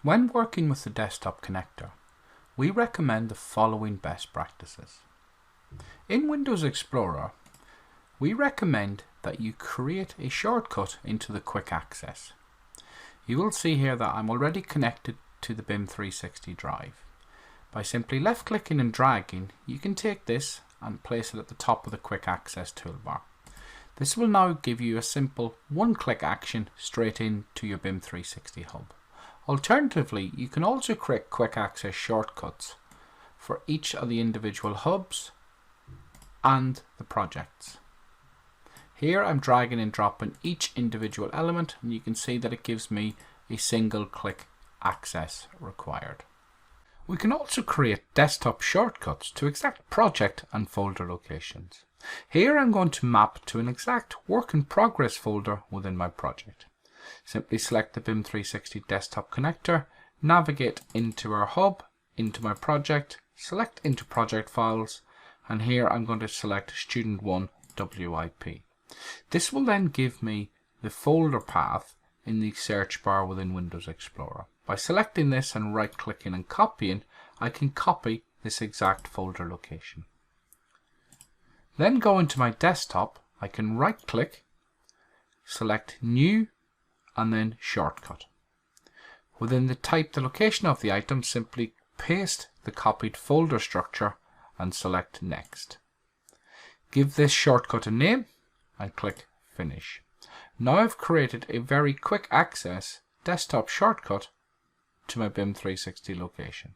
When working with the desktop connector, we recommend the following best practices. In Windows Explorer, we recommend that you create a shortcut into the quick access. You will see here that I'm already connected to the BIM360 drive. By simply left clicking and dragging, you can take this and place it at the top of the quick access toolbar. This will now give you a simple one-click action straight into your BIM360 hub. Alternatively, you can also create quick access shortcuts for each of the individual hubs and the projects. Here I'm dragging and dropping each individual element, and you can see that it gives me a single click access required. We can also create desktop shortcuts to exact project and folder locations. Here I'm going to map to an exact work in progress folder within my project. Simply select the BIM360 desktop connector, navigate into our hub, into my project, select into project files, and here I'm going to select student 1 WIP. This will then give me the folder path in the search bar within Windows Explorer. By selecting this and right clicking and copying, I can copy this exact folder location. Then go into my desktop, I can right click, select new and then shortcut. Within the location of the item, simply paste the copied folder structure and select next. Give this shortcut a name and click finish. Now I've created a very quick access desktop shortcut to my BIM360 location.